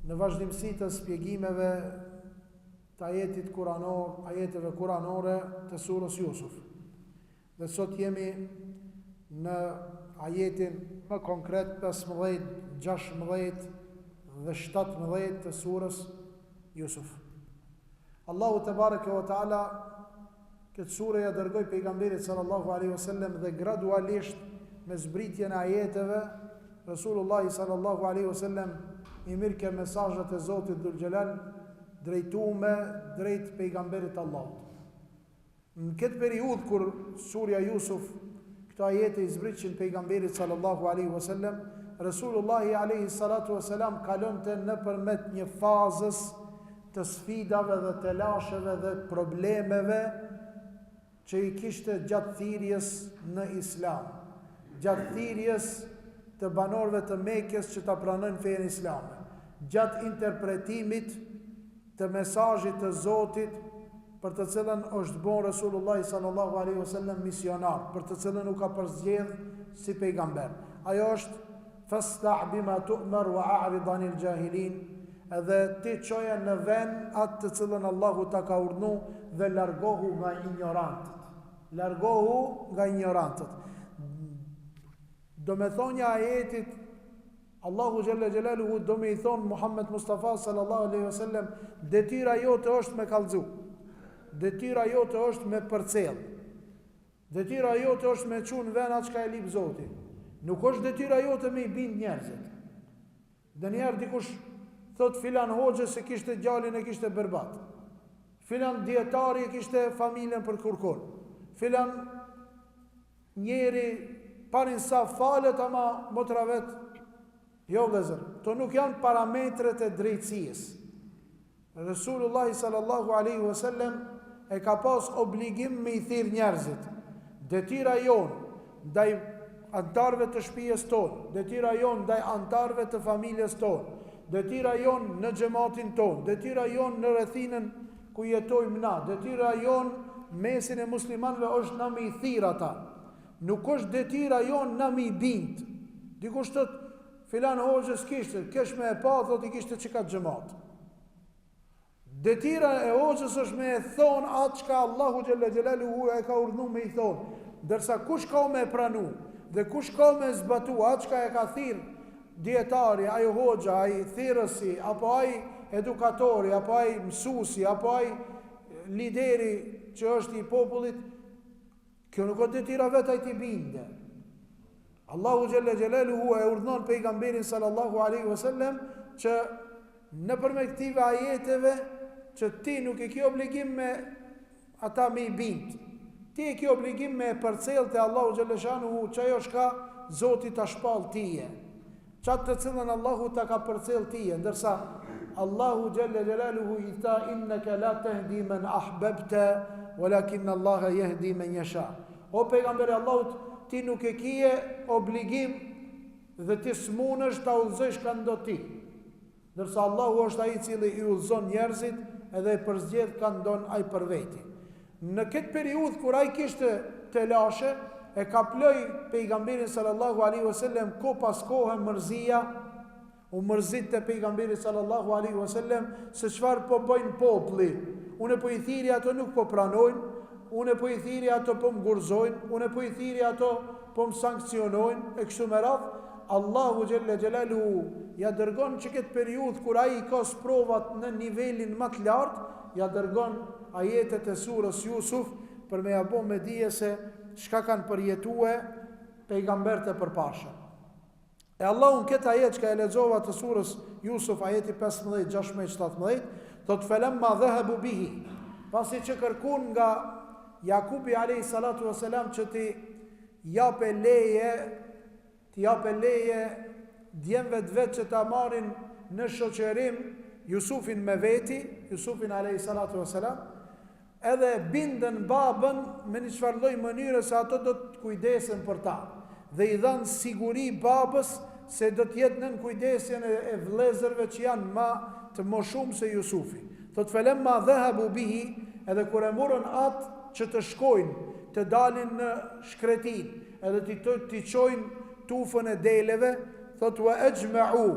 në vazhdimsi të shpjegimeve të ajeteve kuranore të surës Jusuf. Dhe sot jemi në ajetin më konkret 15, 16 dhe 17 të surës Jusuf. Allahu te bareke ve taala këtë surë ja dërgoi pejgamberit sallallahu alaihi wasallam dhe gradualisht me zbritjen e ajeteve Rasulullah sallallahu alaihi wasallam i mirë mesazhet e Zotit Dhul Xhelal drejtuame drejt pejgamberit Allahut. Në këtë periudhë kur surja Jusuf këto ajete i zbritëshin pejgamberit sallallahu alaihi wasallam, Rasulullah alaihi salatu wasalam kalonte nëpërmjet një fazës të sfidave dhe të lasheve dhe problemeve që i kishte gjatë thirrjes në Islam, gjatë thirrjes të banorëve të Mekës që ta pranojnë fenë islame, gjatë interpretimit të mesazhit të Zotit për të cilën është bon Rasulullah sallallahu alaihi wasallam misionar, për të cilën u ka përzgjedh si pejgamber. Ajo është fasta' bima tu'mar wa a'rid 'anil jahilin, edhe ti çoje në vend atë të cilën Allahu ta ka urdhëruar dhe largohu nga ignorantët. Largohu nga ignorantët. Do me thonja ajetit, Allahu Gjelle Gjelaluhu do me i thonë Muhammed Mustafa sallallahu alaihi wasallam, detyra jote është me kallëzu, detyra jote është me përcjell, detyra jote është me çunë vend atë çka e lip Zoti. Nuk është detyra jote me i bind njerëzit. Dhe njerë dikush thot filan hoxhe se kishte djalin e kishte berbat, filan dietari e kishte familjen për kurkon, filan njeri parin sa falet ama motra vet. Jo vëllezër, to nuk janë parametret e drejtësisë. Resulullah sallallahu alaihi wasallam e ka pas obligim me i thirr njerëzit. Detyra jonë ndaj antarëve të shtëpisë tonë, detyra jonë ndaj antarëve të familjes tonë, detyra jonë në xhamatin tonë, detyra jonë në rrethinën ku jetojmë na, detyra jonë mesin e muslimanëve është na me i thirr ata. Nuk është detyra jonë na me i bind. Dikush thot filan hoxhës kishte, kesh me e pa, thot i kishte çka xhamat. Detyra e hoxhës është me e thonë atë çka Allahu Gjelle Gjelaluhu e ka urdhëruar me i thonë, ndërsa kush ka me e pranu dhe kush ka me zbatu atë çka e ka thirr dietari, ai hoxha, ai thirrësi, apo ai edukatori, apo ai mësuesi, apo ai lideri që është i popullit, kjo nuk është detyra vetë ai ti binde. Allahu Gjelle Gjelaluhu e urdhënon pejgamberin sallallahu alaihi wasallam që nëpërmjet këtyre ajeteve që ti nuk e ke obligim me ata me i bind. Ti e ke obligim me përcjell te Allahu Gjelle Shanuhu çajo shka Zoti ta shpall tije. Çat të cilën Allahu ta ka përcjell tije, ndërsa Allahu Gjelle Gjelaluhu i tha innaka la tahdi man ahbabta walakin Allah yahdi man yasha. O pejgamberi Allahut, ti nuk e kije obligim dhe ti s'munësh ta udhëzosh këndo ti. Ndërsa Allahu është ai i cili i udhëzon njerëzit edhe e përzgjedh këndon ai për veti. Në këtë periudhë kur ai kishte të lashe, e ka ploj pejgamberin sallallahu alaihi wasallam ko pas kohë mërzia, u mërzit të pejgamberin sallallahu alaihi wasallam se çfarë po bëjnë populli. Unë po i thiri ato nuk po pranojnë, unë po i thiri ato po më gurzojnë, unë po i thiri ato po më sankcionojnë, e kështu me radhë. Allahu Gjelle Gjelaluhu ja dërgon që këtë periudhë kur ai ka sprovat në nivelin më të lartë, ja dërgon ajetet e surës Jusuf për me ja bo me dije se çka kanë përjetue pejgamberët e përparshëm. E Allahu në këtë ajet që ka e lexova të surës Jusuf, ajeti 15, 16, 17, thot falamma dhahabu bihi, pasi që kërkun nga Jakubi alayhi salatu wasalam që ti jape leje djemve të vetë që ta marrin në shoqërim Jusufin me veti, Jusufin alayhi salatu wasalam, edhe bindën babën me një çfarë lloj mënyre se ato do të kujdesen për ta. Dhe i dhanë siguri babës se do të jetë nën kujdesjen e vëllezërve që janë më të moshuar se Jusufi. Thot falamma dhahabu bihi, edhe kur e morën atë që të shkojnë, të dalin në shkretin, edhe të çojnë tufën e deleve, thot wa ajma'u,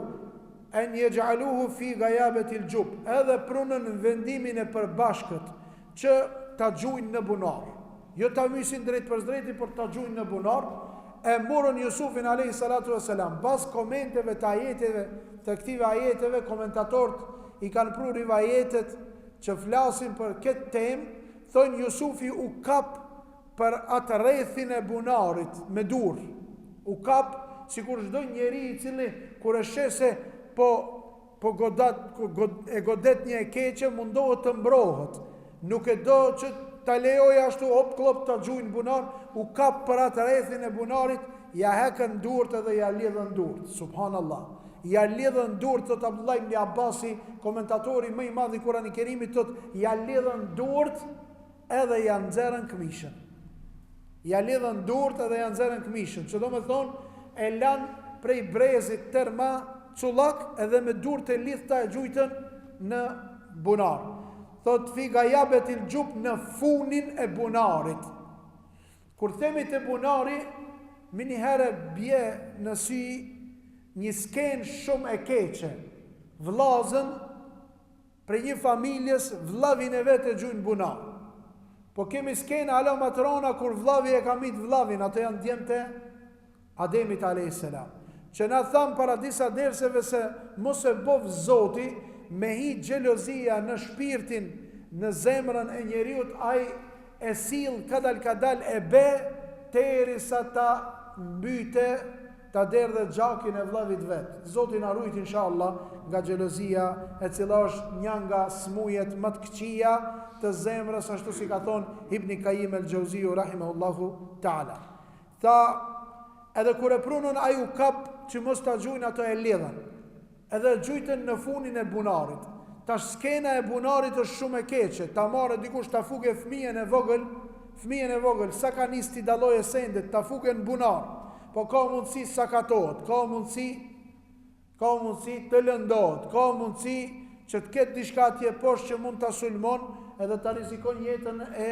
en yaj'aluhu fi ghayabatil jub, edhe prunën në vendimin e përbashkët që ta gjujnë në bunar. Jo ta mysin drejt për drejti, por ta gjujnë në bunar. E morën Jusufin alayhi salatu wassalam, pas komenteve të ajeteve, të këtive ajeteve, komentatorët i kanë pru rivajetet që flasin për këtë temë, thonë Jusufi u kap për atë rrethin e bunarit me dur. U kap sikur çdo njeri i cili kur e sheh se po godet një e keqe, mundohet të mbrohet. Nuk e do që ta lejoj ashtu hop klop ta gjujnë bunar, u kap për atë rrethin e bunarit, ja hekën durt edhe ja lidhën durt. Subhanallah. Ja lidhën durt, thot Abdullah ibn Abbasi, komentatori më i madh i Kur'anit Kerimit, thot ja lidhën durt edhe ja nxerrën këmishën. Ja lidhën durt edhe ja nxerrën këmishën. Që do me thonë, e lanë prej brezit tërma cullak edhe me durt e lidhta e gjujtën në bunar. Thot fi gayabatil jub, në funin e bunarit. Kur themi të bunari, mini herë bje në sy një skenë shumë e keqe. Vllazën për një familjes, vllavin e vetë e gjujnë bunar. Po kemi skenë ala matrona kur vllavi e ka mit vllavin, ato janë djemte Ademit a.s. Që na thamë para disa derseve se mos e bov Zoti me hi xhelozia në shpirtin, në zemrën e njeriut, ai e sill kadal e be derisa ta mbyte, ta derdhe gjakin e vllavit vet. Zoti na ruajt inshallah nga xhelozia, e cila është një nga smujet më të këqija të zemrës, ashtu si ka thonë Ibn Qayyim el-Jauziu rahimahullahu taala. Tha edhe kur e prunën ai u kap që mos ta gjujnë, ato e lidhen. Edhe gjujtën në funin e bunarit. Tash skena e bunarit është shumë e keqe. Ta marrë dikush ta fuke fëmijën e vogël, sa ka nis ti dalloje sendet, ta fuke në bunar. Po ka mundësi sakatohet, ka mundësi të lëndohet, ka mundësi që të ketë diçka atje poshtë që mund ta sulmon edhe ta rrezikon jetën e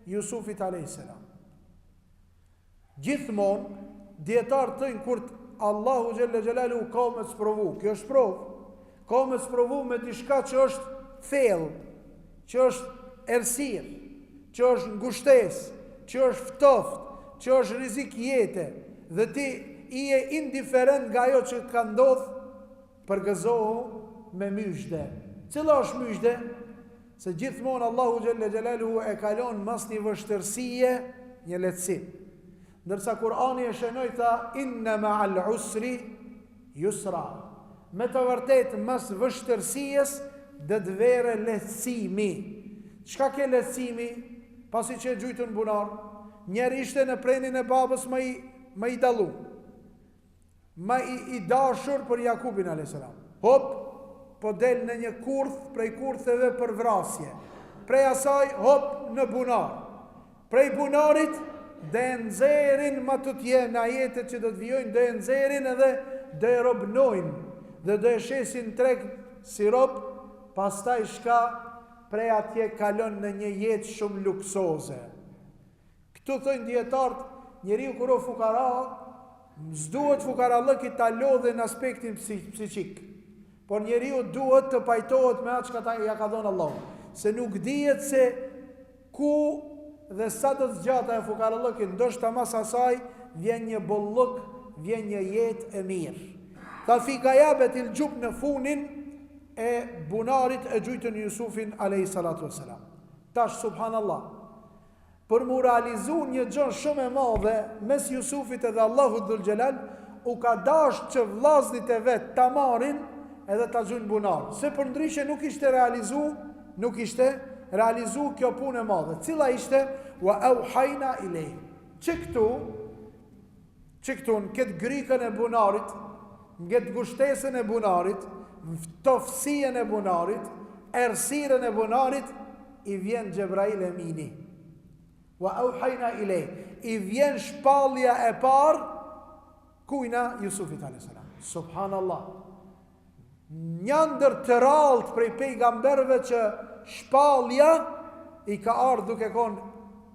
Jusufit alayhis salam. Gjithmonë dietar thënë kur Allahu xhalla xhelalu ka me sprovu, kjo është provë. Ka me sprovu me diçka që është thellë, që është errësirë, që është ngushtesë, që është ftoftë, që është rrezik jete, dhe ti i je indiferent nga ajo që ka ndodhur, përgëzohu me myshde. Cila është myshde? Se gjithmonë Allahu xhalla xhelalu e kalon mas një vështërsie një lehtësim. Ndërsa Kur'ani e shënoi tha inna ma'al usri yusra. Me të vërtetë mas vështërsisë do të vere lehtësimi. Çka ke lehtësimi? Pasi që e gjujtën bunar, njeri ishte në prenin e babës më i dallu, më i dashur për Jakubin a.s. Hop, po del në një kurth prej kurtheve për vrasje. Prej asaj, hop në bunar. Prej bunarit, dhe nxerin ma të tje në ajetet që do të vijojnë, dhe nxerin edhe dhe robnojnë, dhe dhe shesin treg si rob, pastaj shka prej atje kalon në një jetë shumë luksoze. Këtu thënë djetartë, njeriu kur o fukara, s'duhet fukarallëki ta lodhe në aspektin psiqik, por njeriu duhet të pajtohet me atë që ja ka dhënë Allah, se nuk dihet se ku dhe sa të zgjata e fukarallëkin, ndoshta mas asaj vjen një bolluk, vjen një jetë e mirë. Tha fi gayabatil jub, në funin e bunarit e gjujtën Jusufin alayhi salatu wassalam. Tash subhanallah, për mu realizu një gjë shumë e madhe mes Jusufit edhe Allahut dhul xhelal, u ka dash që vllaznit e vet ta marrin edhe ta gjujnë bunar. Se për ndryshe nuk ishte realizu kjo punë e madhe. Cila ishte? Wa auhajna ilej. Që këtu në këtë grikën e bunarit, në këtë gushtesën e bunarit, ftofësien e bunarit, errësirën e bunarit, i vjen Gjebrail Emini. Wa auhajna ilej. I vjen shpallja e parë kujna Jusufit a.s. Subhanallah. Një ndër të rallët prej pejgamberëve që shpallja i ka ardhur duke qenë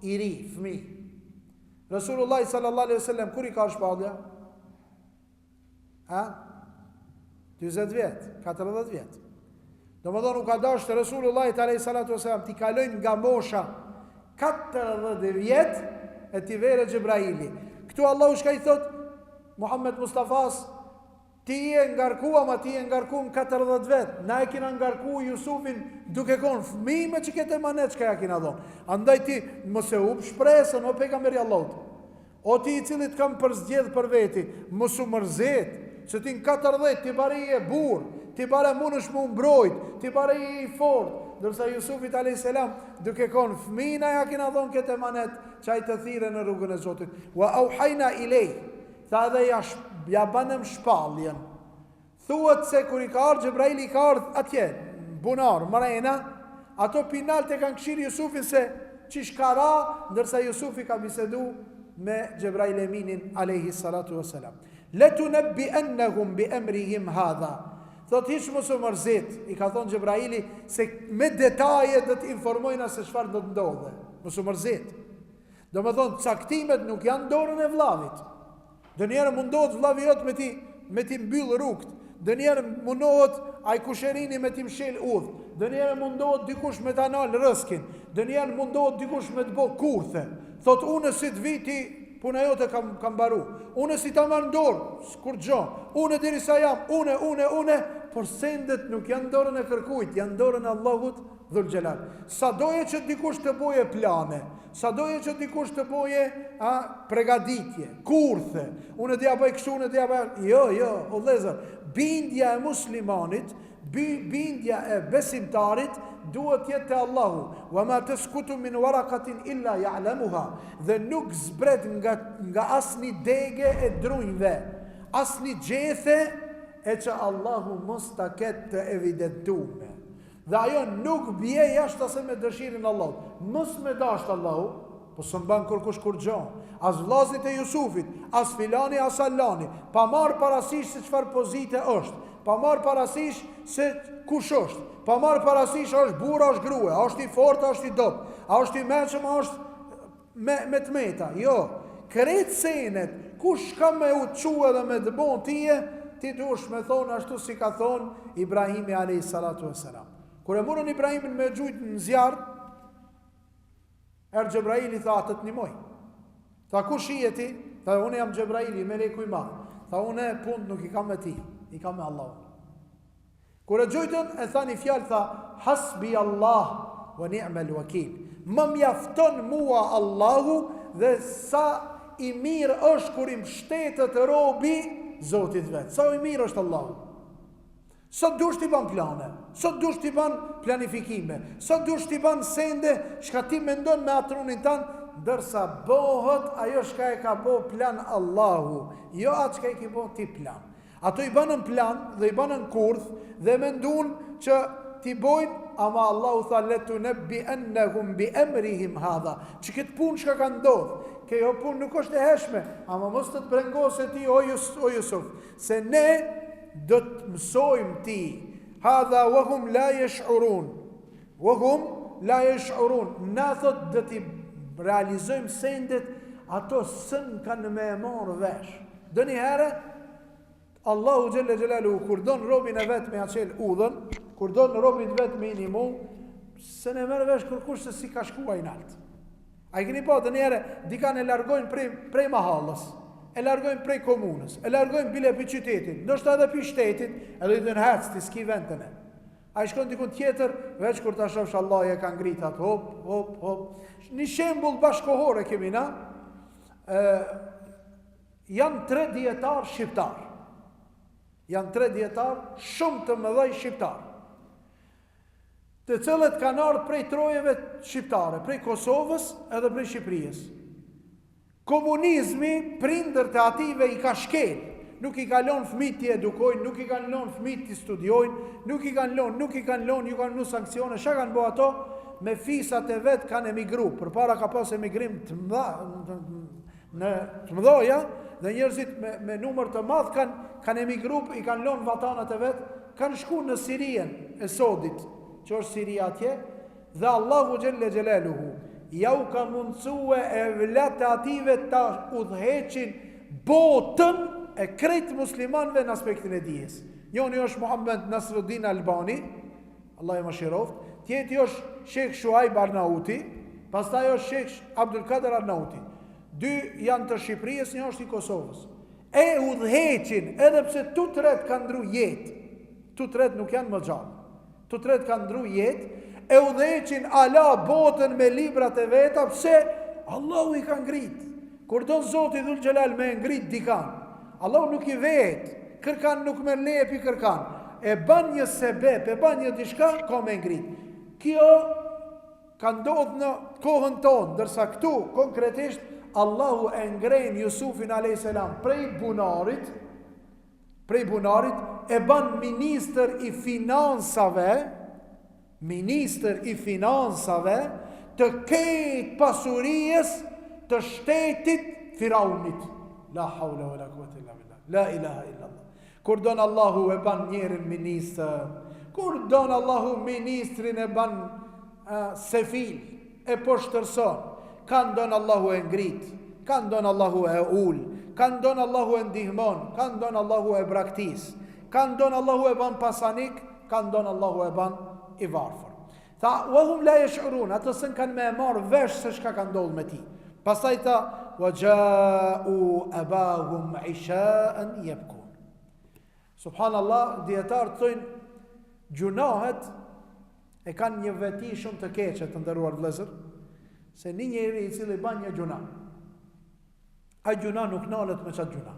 i ri, fëmijë. Resulullah sallallahu alaihi wasallam kur i ka shpallja? 20 vjet, 40 vjet. Domethënë u ka dashur Resulullah alayhi salatu wasalam ti kalojnë nga mosha 40 vjet e ti vere Xhebraili. Këtu Allahu shka I thot Muhammed Mustafas, ti je ngarkuar, ma ti je ngarkuar 40 vet. Na e kina ngarkuar Jusufin duke qenë fëmijë me çikete manet çka ja kina dhon. Andaj ti mos e up shpresën o pejgamberi Allahut. O ti I cili të kam përzgjedh për veti, mos u mërzet, se ti në 40 ti bare I e burr, ti bare mundesh me mbrojt, ti bare I fort. Dërsa Jusufit a.s. duke qenë fëmijë ja kina dhon këtë manet çaj të thirrën në rrugën e Zotit. Wa auhayna ilay. Tha dhe ja banëm shpalljen. Thuhet se kur I ka ardhur Xhebraili ka ardhur atje, bunar, mrena, ato pinalt e kanë këshirë Jusufin se çish ka ra, ndërsa Jusufi ka bisedu me Xhebrail Eminin alayhi salatu wassalam. Letunabbi'annahum bi amrihim hadha. Thot hiç mos u mërzit, I ka thonë Xhebraili se me detaje do të informojna se çfarë do të ndodhe. Mos u mërzit. Domethënë caktimet nuk janë dorën e vllavit. Dënjerë mundohet vllavi jot me ti mbyll rrugt. Dënjerë mundohet ai kusherini me ti mshel udh. Dënjerë mundohet dikush me ta nal rrezkin. Dënjerë mundohet dikush me të bë kurthe. Thot unë si të viti puna jote kam mbaru. Unë si ta marr dorë, s'kur gjë. Unë derisa jam, unë, por sendet nuk janë dorën e kërkujt, janë dorën e Allahut Dhul Jalal. Sa doje që dikush të boje plane, sa doje që dikush të boje pregaditje, kurthe, unë dhja bëj kështu, unë dhja bëj, jo, o lezër, bindja e muslimanit, bindja e besimtarit, duhet jetë te Allahu. Wa ma taskutu min waraqatin illa ya'lamuha. Dhe nuk zbret nga asni dege e drunjve, asni gjethe e që Allahu mos ta ketë të evidentuar. Dhe ajo nuk bje jashtë ase me dëshirin Allah. Mos me dasht Allahu, po së mban kërkush kur gjon. As vllazit e Jusufit, as filani, as allani, pa marë parasysh se çfarë pozite është, pa marë parasysh se kush është, pa marë parasysh është burra, është grua, a është I fortë, a është I dobët, a është I mëshëm, a është me të meta. Jo, krejt senet, kush ka me u qua dhe me dëbon tije, ti dush me thonë ashtu si ka thonë Ibrahimi alayhi salatu wassalam. Kur e morën Ibrahimin me gjujt në zjarë, Xhebraili tha atë të nimoj. Tha kush je ti? Tha unë jam Xhebraili, meleku I madh. Tha unë punë nuk I kam me ti, I kam me Allah. Kur e gjujtën e tha një fjalë, tha hasbi Allah wa ni'mal wakil. Më mjafton mua Allahu dhe sa I mirë është kur I mbështetet robi Zotit vet. Sa I mirë është Allahu. Sot dush t'i ban plane, sot dush t'i ban planifikime, sot dush t'i ban sende, shka ti mendon me atrunin tanë, dërsa bohët ajo shka e ka bo plan Allahu, jo atë shka e ki bo ti plan. Ato I banën plan dhe I banën kurth dhe mendun që ti bojnë, ama Allahu tha letunabbi'annahum bi amrihim hadha, që këtë punë shka ka ndodhë, kjo punë nuk është e heshme, ama mos të brengose ti o Jusuf, se ne do të mësojmë ti hadha wahum la yash'urun na thot do t'i realizojmë sendet ato sën kanë me e marrë vesh. Dëni herë Allahu Gjelle Gjelalu kur don robin e vet me aqel udhën, kur don robin vet me inimu, se ne merë vesh kërkush se si ka shkuaj nalt. A I keni pa dëni herë dika ne largojnë prej mahallës, e largojnë prej komunës, e largojnë bile për qytetin, ndoshta edhe për shtetin, edhe I dhënë hec, ti s'ki ventene. A I shkon dikun tjetër, veç kur ta shofsh Allah e ka ngritat, hop. Një shembull bashkohore kemi na, janë 3 dietar shqiptar. Janë 3 dietar shumë të mëdhej shqiptar, të cilët kanë ardhur prej trojeve shqiptare, prej Kosovës edhe prej Shqipërisë. Komunizmi prindër të ative I ka shkel, nuk I ka lënë fëmijët të edukojnë, nuk I kanë lënë fëmijët të studiojnë, nuk I kanë lënë, ju kanë lënë sanksione, çka kanë bëu ato? Me fisat e vet kanë emigru, përpara ka pas emigrim të mëdha, dhe njerëzit me numër të madh kanë emigru, I kanë lënë vatanat e vet, kanë shku në Sirien e sodit, që është Siria atje, dhe Allahu Gjelle Gjelaluhu ja u ka mundësue e vletë ative ta udheqin botën e krejt muslimanve në aspektin e dijes. Njoni është Muhammed Nasruddin Albani, Allah e mëshiroft, tjeti është Sheikh Shuaib Arnauti, pastaj është Sheikh Abdul Kader Arnauti. Dy janë të Shqipërisë, një është i Kosovës. E udhëheqin, edhe pse tu tret kanë ndru jetë, tu tret nuk janë më gjallë, tu tret kanë ndru jetë, e udhëheqin ala botën me librat e veta, pse Allahu i ka ngrit. Kur do Zoti Dhul Xhelal me ngrit dikan, Allahu nuk i vetë, kërkan nuk me lepi kërkan, e ban një sebep, e ban një diçka, ka me ngrit. Kjo ka ndodhë në kohën tonë, dërsa këtu, konkretisht, Allahu e ngren Jusufin a.s. prej bunarit, e ban ministër i finansave, të ketë pasurijës të shtetit Firaunit. La hawla wa la quwwata illa billah. La ilaha illa Allah. Kur don Allahu e ban njerin ministër, kur don Allahu ministrin e ban sefil, e poshtërson, kanë donë Allahu e ngrit, kanë donë Allahu e ul, kanë donë Allahu e ndihmon, kanë donë Allahu e braktis, kanë donë Allahu e ban pasanik, kanë donë Allahu e ban i varfër. Tha, wahum la yash'urun, ato sën kanë me marrë vesh se shka kanë ndodhur me ti. Pastaj tha, wa ja'u abahum isha'an yabkun. Subhanallah, dietar thonë gjunahet e kanë një veti shumë të keqe, të nderuar vëllezër, se një njeri i cili ban një gjuna, ai gjuna nuk nalet me qatë gjuna.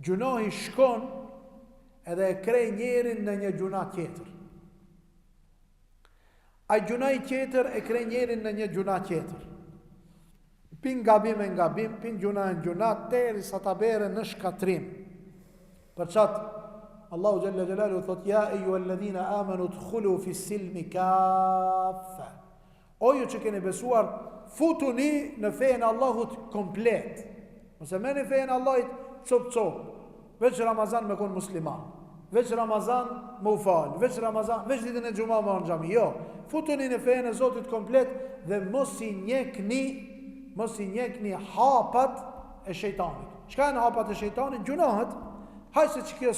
Gjunahi shkon edhe e krej njerin në një gjuna tjetër. Ai gjunaj tjetër e krej njerin në një gjuna tjetër. Pin gabim e ngabim, pin gjuna e gjuna, deri sa ta bere në shkatrim. Për qatë, Allahu Jalla Jalalu thot, ja e ju alladhina amanu të khulu fi silmi kafe. O ju që keni besuar, futuni në fejën Allahut komplet. Nëse me në fejën Allahut cop-cop, veç Ramazan me konë musliman, veç Ramazan më ufal, veç Ramazan, veç ditën e gjuma më në gjami. Jo, futuni në fejën e Zotit komplet dhe mos i njekni hapat e shejtanit. Çka janë hapat e shejtanit? Gjunahet. Hajse që kjo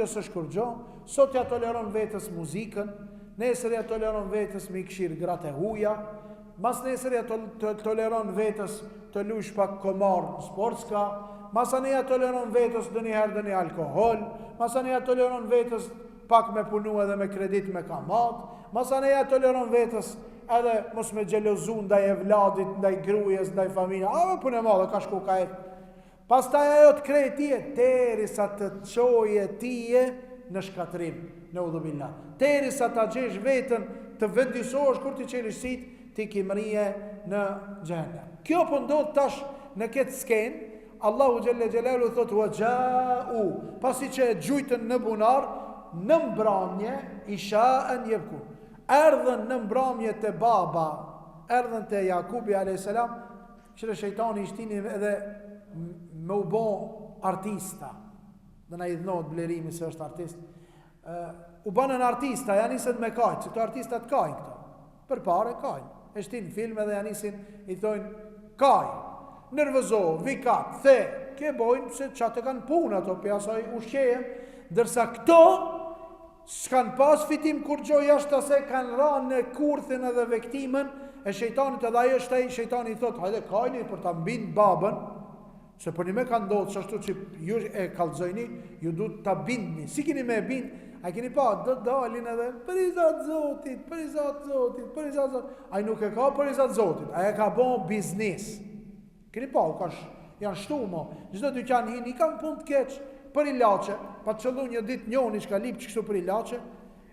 së shkurgjo, sot ja toleron vetës muzikën, nesër ja toleron vetës me i këshirë gratë e huja, mas nesër ja toleron vetës të lush pak komar sportska, masane ja toleron vetës dë njëherë dë një alkohol, masane ja toleron vetës pak me punu edhe me kredit me kamat, masane ja toleron vetës edhe mos me gjelozu ndaj evladit, ndaj grujes, ndaj familja, ave punë e madhe, ka shku ka jetë. Pastaj ajo të krejë tije, derisa të çoje tije në shkatrim, në udhubillah. Derisa ta gjesh vetën të vendisohesh kur ti qelish sit, ti ki mrije në xhenem. Kjo po ndodh tash në këtë skenë, Allahu Jalla Jalalu thot wa ja'u, pasi që e gjujtën në bunar, në mbrëmje isha'an yabkun. Erdhën në mbrëmje te baba, erdhën te Jakubi alayhis salam, që shejtani ishtini edhe me u bo artista, dhe na i dhënohet blerimi se është artist, u banën artista, janë nisën me kajtë, që këto artistat kajnë këto, për pare kajnë, e shtin film edhe janë nisin, i thojnë kajnë, nervëzo, vikat, the, ke bojnë, se qatë kanë punë ato, për asaj ushqejem, dërsa këto, s'kan pas fitim kur gjo jashtë se kanë ranë në kurthin edhe vektimen, e shejtanit edhe ajo është ai, shejtani i thot, hajde kajni për ta mbind babën, se për një me ka ndodhë që ashtu që ju e kalzojni, ju du të bindni. Si kini me bind, a kini pa, do të dalin edhe, për i zatë zotit, për i zatë zotit, për i zatë zotit. A nuk e ka për i zatë zotit, a e ka bon biznis. Kini pa, janë shtu mo, gjithë dy qanë hin, i kam pun të keq, për i lache, pa të qëllu një dit njoni që ka lip që kështu për i lache,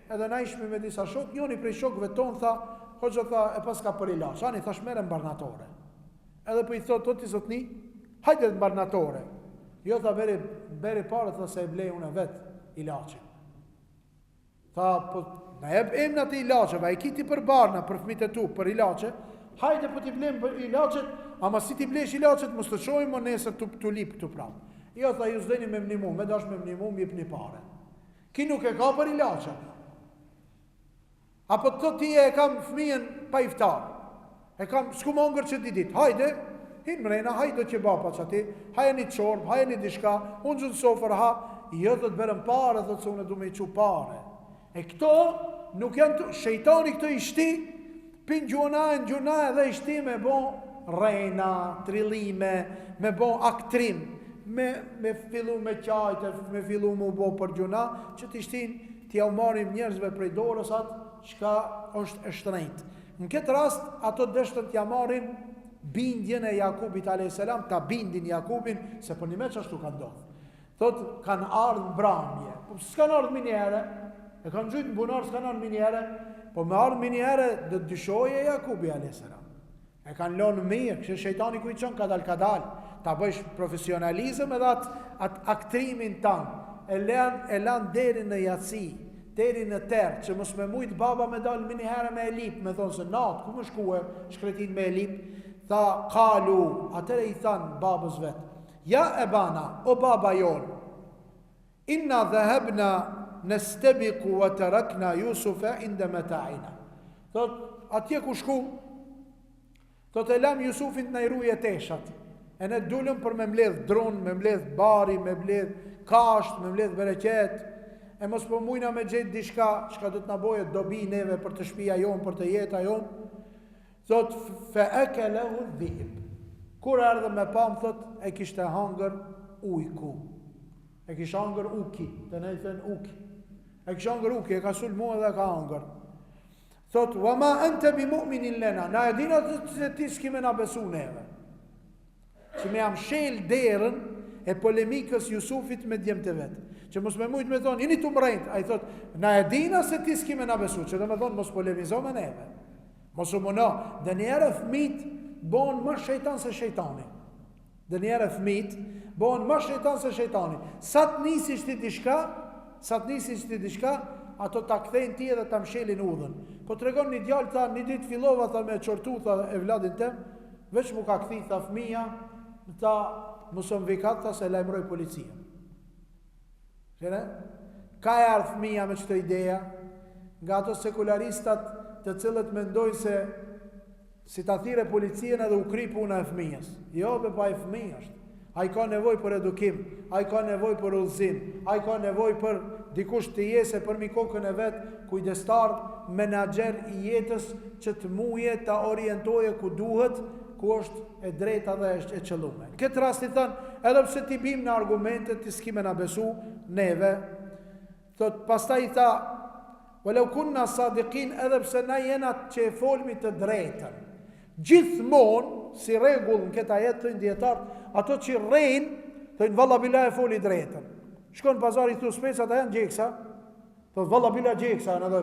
edhe na ishmi me disa shok, njoni prej shokve ton tha, hoqë tha, e pas ka për i lache, ani thash mere mbarnatore. Edhe për i thot, të ti zotni, hajde të mbarnatore. Jo tha beri pare, tha se e blej unë vet ilaçe. Tha, po, na jep emnat e ilaçeve, a i kiti për barna, për fëmijët e tu, për ilaçe, hajde po t'i blejmë për ilaçet, ama si t'i blesh ilaçet, mos të shojmë më nesër t'u lip t'u prap. Jo tha, ju zdeni me mnimu, me dash me mnimu, m'jep një pare. Ki nuk e ka për ilaçe. Apo të ti e kam fëmijën pa iftar. E kam s'ku mongër që t'i dit. Hajde, hinë mrena, hajdo që bapa që ati, haje një qorb, haje një dishka, unë gjënë sofer ha, jo dhe të berën pare, dhe të se unë du me i që pare. E këto nuk janë të, shejtani këto i shti, pin gjuna edhe i shti me bo rejna, trillime, me bo aktrim, me fillu me qajtë, me fillu me bo për gjuna, që të ishtin t'ja u marim njerëzve prej dorës atë, qka është e shtrejtë. Në këtë rast, ato dështën t'ja marin bindjen e Jakubit a.s. ta bindin Jakubin, se për një me që ashtu kanë ndodhë. Thotë, kanë ardhë mbramje. Po s'kanë ardhë minjere, e kanë gjujtë në bunarë, s'kanë ardhë minjere, po me ardhë minjere dhe të dyshoje Jakubi a.s. E kanë lonë mirë, kështë shejtani ku i qënë kadal, ta bëjsh profesionalizëm edhe atë aktrimin tanë, e lanë deri në jatësi, deri në terë, që mos me mujtë baba me dalë mini herë me elip, me thonë se natë, ku më shkue, shkretin me elip, tha, kalu, atëre i thanë babës vetë, ja e bana, o baba jonë, inna dhehebna në stebiku wa të rakna Jusufe inde me ta'ina. Thot, atje ku shku, thot e lam Jusufin të najruje teshat, e ne dullëm për me mledh drun, me mledh bari, me mledh kasht, me mledh bereqet, e mos po mujna me gjetë dishka, shka do të naboje dobi neve për të shpia jonë, për të jeta jonë, thot, fe eke lehu dhib. Kur ardhe me pam, thot, e kishte hangër ujku. E kishte hangër uki, të ne i thënë uki. E kishte hangër uki, e ka sul mua dhe ka hangër. Thot, wa ma ente bi mu'minin lena, na e dina të ti s'kime na besu neve. Që me jam shel derën e polemikës Jusufit me djemë të vetë. Që mos me mujtë me thonë, jeni të mrejtë. A i thot, na e dina se ti s'kime na besu. Që dhe me thonë, mos polemizo me neve. Mos u mëno. Dhe njerë fëmit bon më shejtan se shejtani. Dhe njerë fëmit bon më shejtan se shejtani. Sa të nisisht ti dishka, ato ta kthejnë ti edhe ta mshelin udhën. Po të regon një djallë, tha, një ditë filova, tha, me qortu, tha, e vladin tem, veç mu ka kthi, tha, fëmija, ta, mësëm vikat, tha, se lajmëroj policia. Qene? Ka e ardhë fëmija me qëto ideja, nga ato sekularistat të cilët mendojnë se si ta thire policien edhe u kri puna e fëmijës. Jo, be pa e fëmija është. A i ka nevoj për edukim, a i ka nevoj për udhëzim, a i ka nevoj për dikush të jese për mi kokën e vetë, kujdestar, menaxher i jetës që të muje të orientoje ku duhet, ku është e drejta dhe është e qëllume. Në këtë rast i thënë, edhe pse ti bim në argumentet, ti s'kime në besu, neve, thot, pasta i tha, walau kunna sadiqin, edhe pse na jenat që e folmi të drejtën. Gjithmonë, si regull në këta jetë, thënë djetartë, ato që rejnë, thënë valla bila e foli drejtën. Shkon pazar i thu spesat e janë gjeksa, thot valla bila gjeksa, në dhe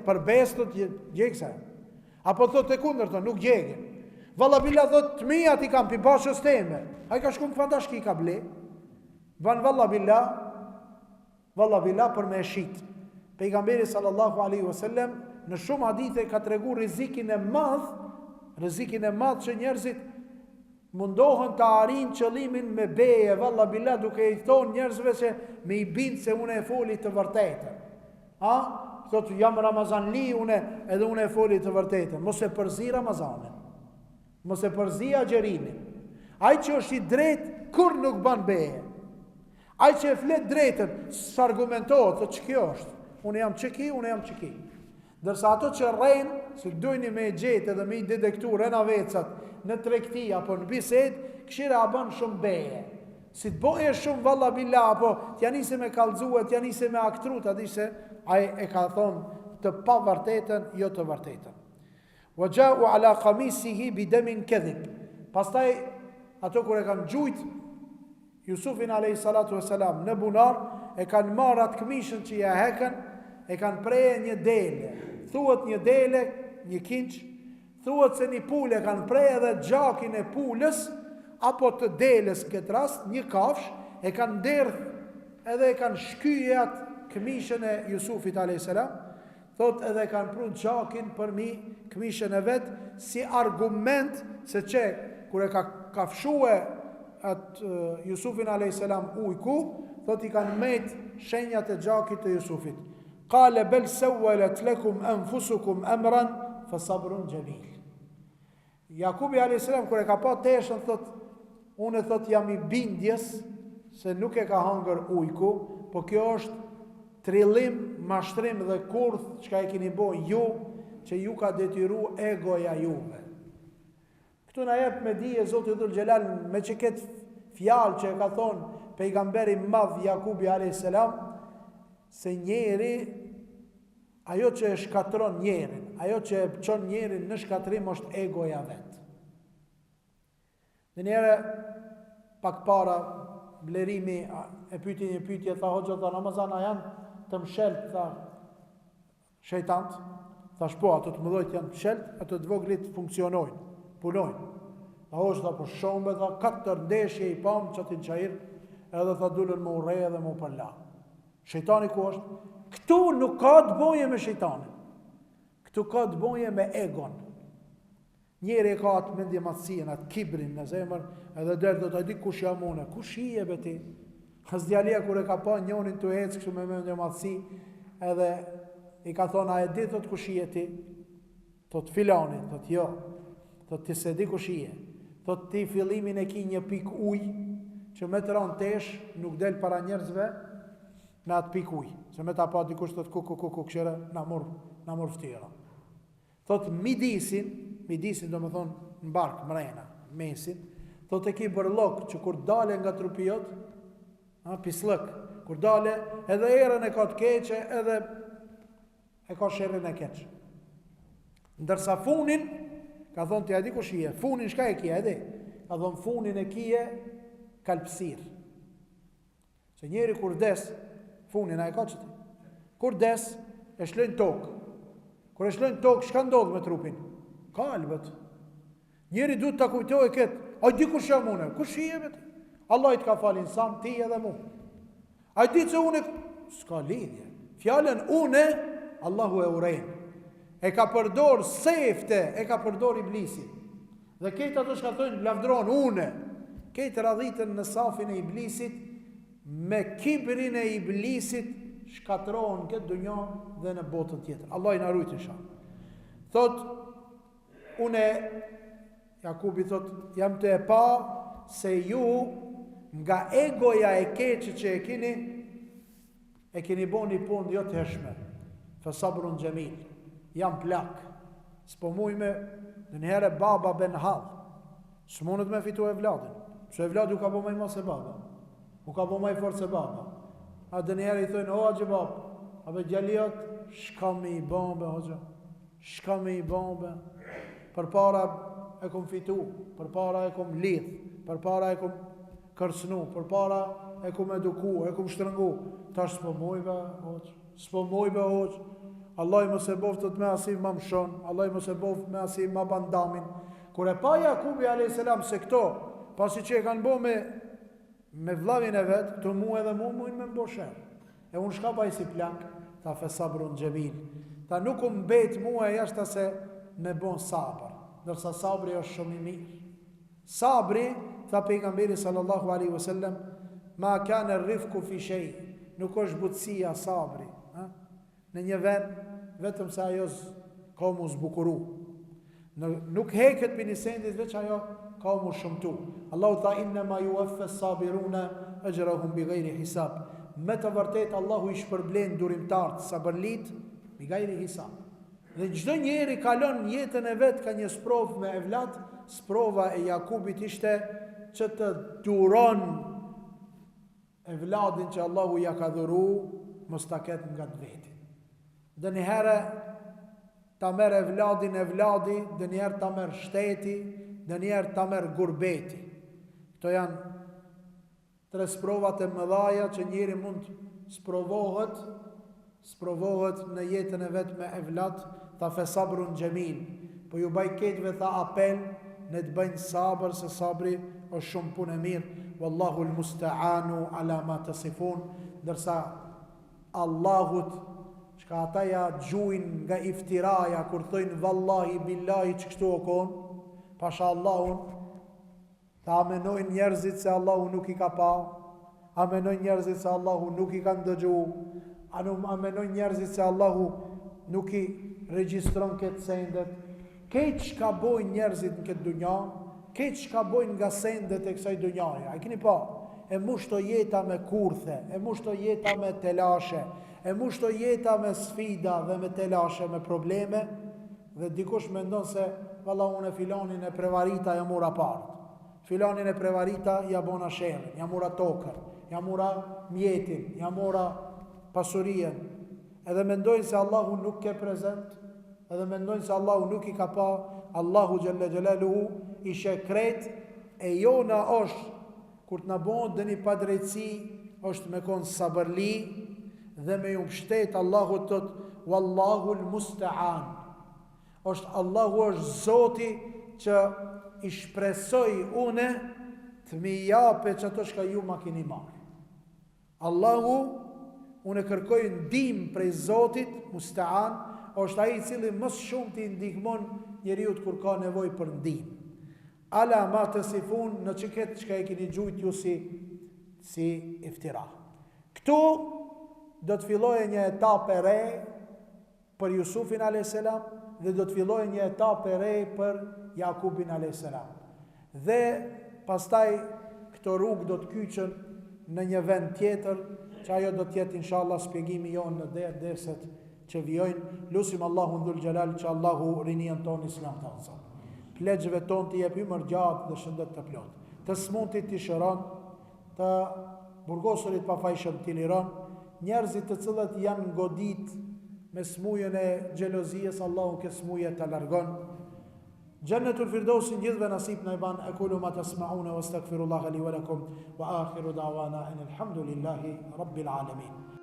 për bestot gjeksa. Apo thot të kunder, thot nuk gjegin. Valla bila thot të mija ti kam pi bashës teme. A i ka shkun këfanta shki ka ble. Van valla bila për me shit. Pejgamberi sallallahu alaihi wasallam në shumë hadithe ka të regu rizikin e madh që njerëzit mundohen të arin qëlimin me beje, valla bila duke i thonë njerëzve se me i bindë se une e foli të vërtetën. Thotë jam Ramazan li, edhe une e foli të vërtetën. Mos e përzi Ramazanin. Mos e përzi agjerinin. Ai që është i drejt, kur nuk ban beje. Ai që e flet drejtën, s'argumentohet, thotë që kjo është. Une jam qëki. Dërsa ato që rejnë, si dujni me gjetë edhe me i detektu rena vecat në tregti apo në bised, këshira a bën shumë beje. Si të boje shumë valla bila, apo t'ja nisi me kalzue, t'ja nisi me aktru, t'a di se a e ka thonë të pa vërtetën, jo të vërtetën. Wa gjau ala kamisihi bidemin kedhib. Pastaj, ato kër e kanë gjujt Jusufin a.s. në bunar, e kanë marrë atë këmishën që ja hekën, e kanë preje një dele. Thuhet një dele, një kinç, thuhet se një pule kanë preje dhe gjakin e pulës, apo të deles këtë rast, një kafsh, e kanë derdh edhe e kanë shkyje atë këmishën e Jusufit a.s. Thot edhe kanë pru gjakin për mi këmishën e vetë, si argument se që, kër e ka kafshue atë Jusufin a.s. ujku, thot i kanë met shenjat e gjakit të Jusufit. Kale bel sewellet lekum enfusukum emran, fa sabrun gjemil. Jakubi a.s. Kër e ka pa teshën, thot, unë thot jam i bindjes se nuk e ka hangër ujku, po kjo është trillim, mashtrim dhe kurth çka e keni bo ju, që ju ka detyru egoja juve. Këtu na jep me dije Zoti Dhul Xhelal me që këtë fjalë që e ka thonë pejgamberi madh Jakubi a.s. se njeri, ajo që e shkatron njerin, ajo që e çon njerin në shkatrim është egoja vet. Dhe njëre pak para blerimi e pyeti një pyetje, tha hoxha, tha Ramazan a janë të mshelt, tha shejtant, thash po, ato të mëdhojt janë të mshelt, ato të voglit funksionojnë, punojnë. Tha hoxha, tha po shombe, tha 4 ndeshje i pam çatin çajir, edhe tha dulën më urre edhe më përla. Shejtani ku është? Këtu nuk ka të boje me shejtanin. Këtu ka të boje me egon. Njeri e ka atë mendje matësien, atë kibrin në zemër, edhe derë do të di kush jam une. Kush i e beti? Hasdjalia kur e ka pa njonin të ecë kështu me mendje matësi, edhe i ka thonë, a e di thot kush i e ti? Thot filani, thot jo. Thot ti se di kush i e. Thot ti fillimin e ki një pik uj, që me të ranë tesh nuk del para njerëzve me atë pik uj. Se me ta pa dikush thot ku këshire, na mor ftyra. Thot midisin do me thonë në barkë, mrena, mesin, thot e ki bërlok që kur dale nga trupi jot, pislëk, kur dale edhe erën e ka të keqe, edhe e ka sherrin e keqe. Ndërsa funin, ka thonë të jadi kush i e, funin shka e kje, edhe, ka thonë funin e kje kalpsir. Se njeri kur des, funin a e ka qëti, kur des, e shlojnë tokë. Kur e shlojnë tokë, shka ndodhë me trupin? Kalbet. Njeri duhet të kujtoj këtë, a di kush jam une? Kush i e me ti? Allah i të ka falin sam, ti edhe mu. A di që une, s'ka lidhje. Fjallën une, Allahu e urejnë. E ka përdor sefte, e ka përdor iblisin. Dhe këtë ato shka thojnë, lavdron une. Këtë radhitën në safin e iblisit, me kibrin e iblisit, shkatrohen këtë dunja dhe në botën tjetër. Allah i në rujtë në shanë. Thot, une, Jakubi thot, jam të e pa se ju nga egoja e keqë që e keni bo një punë jo të heshme. Fa sabrun gjemil, jam plak. S'po mujme, në njëherë baba ben hal, s'monët me fitu e vladin. Se e vladi u ka bo maj ma se baba, u ka bo maj fort se baba. A dë njëherë i thujnë, o a gjibab, a be gjaliat, shka me i bombe, hoxha, shka me i bombe. Për para e kom fitu, për para e kom lidh, për para e kom kërsnu, për para e kom eduku, e kom shtrëngu. Tash s'po mojbe, hoq, s'po mojbe, hoq. Allah i mos e bof të me asim ma mshon, Allah i mos e bof me asim ma bandamin. Kur e pa Jakubi a.s. se këto, pasi që e kanë bo me vlavin e vetë, të mu edhe mujnë me mbo shërë. E unë shka pa i si plank, ta fe sabrun gjemil. Ta nuk mbet mua e jashtë se me bon sabër, dërsa sabri është shumë i mirë. Sabri, tha pejgamberi sallallahu alaihi wasallam, ma kanë rifku fi shay, nuk është butësia sabri. Në një vend, vetëm se ajo ka mu zbukuru. Nuk heket për një sendit, veç ajo ka mu shumëtu. Allahu tha, inna ma ju effes sabiruna, e gjërahum bi gajri hisab. Me të vërtet, Allahu i shpërblen durimtartë, sabërlit, bi gajri hisab. Dhe çdo njeri kalon jetën e vet ka një sprov me evlat, sprova e Jakubit ishte që të duron evladin që Allahu ja ka dhuru, mos ta ketë nga të vetin. Dhe njëherë ta merë evladi, dhe njëherë ta merë shteti, dhe njëherë ta merë gurbeti. Këto janë 3 sprovat e mëdhaja që njeri mund sprovohet në jetën e vetë me evlat, ta fe sabrun gjemil, po ju baj ketëve tha apel, në të bëjnë sabër, se sabri është shumë punë e mirë, wallahu l-musta'anu ala ma të sifun, dërsa Allahut, çka ata ja gjujnë nga iftiraja, kur thëjnë vallahi, billahi, që kështu o konë, pasha Allahun, ta amenojnë njerëzit se Allahu nuk i ka pa, amenojnë njerëzit se Allahu nuk i ka ndëgju, amenojnë njerëzit se Allahu nuk i regjistron këtë sendet, Këtë çka bojnë njerëzit në këtë dunja, këtë çka bojnë nga sendet e kësaj dunjaje. A keni pa? E mushto jeta me kurthe, e mushto jeta me telashe, e mushto jeta me sfida dhe me telashe, me probleme, dhe dikush mendon se valla unë filanin e prevarita ja mura part. Filanin e prevarita ja bona sherrin, ja mura tokën, ja mura mjetin, ja mura pasurien. Edhe mendojnë se Allahu nuk ke prezent, edhe mendojnë se Allahu nuk i ka pa. Allahu xhalla xhelaluhu i shekret e jona është kur të na bëhen dëni padrejtësi, është me kon sabërli dhe me ju mbështet Allahu tot wallahu almusta'an. Është Allahu është Zoti që i shpresoj une të mi jape që ato shka ju ma kini marë. Allahu, une kërkoj ndim prej Zotit, musta'an, është ai i cili më shumë t'i ndihmon njeriut kur ka nevoj për ndim. Ala ma të sifun në që këtë që ka e kini gjujt ju si iftira. Këtu do të filloj një etapë e re për Jusufin a.s. dhe do të filloj një etapë e re për Jakubin a.s. Dhe pastaj këto rrugë do të kyçën në një vend tjetër, që ajo do të jetë inshallah shpjegimi jonë në derset që vijojnë. Lusim Allahun dhul xhelal që Allahu rinien tonë islam të alsa. Plegjëve tonë të jep ymër gjatë dhe shëndet të plot. Të smuntit të shëron, të burgosurit pa fajshëm të liron, njerëzit të cilët janë godit me smujën e xhelozijës, Allahu ke smuje të largon. Jannatul Firdausin gjithve nasib në i ban. Aqulu ma tasma'una wa astaghfirullaha li wa lakum wa akhiru da'wana alhamdulillahi rabbil alamin.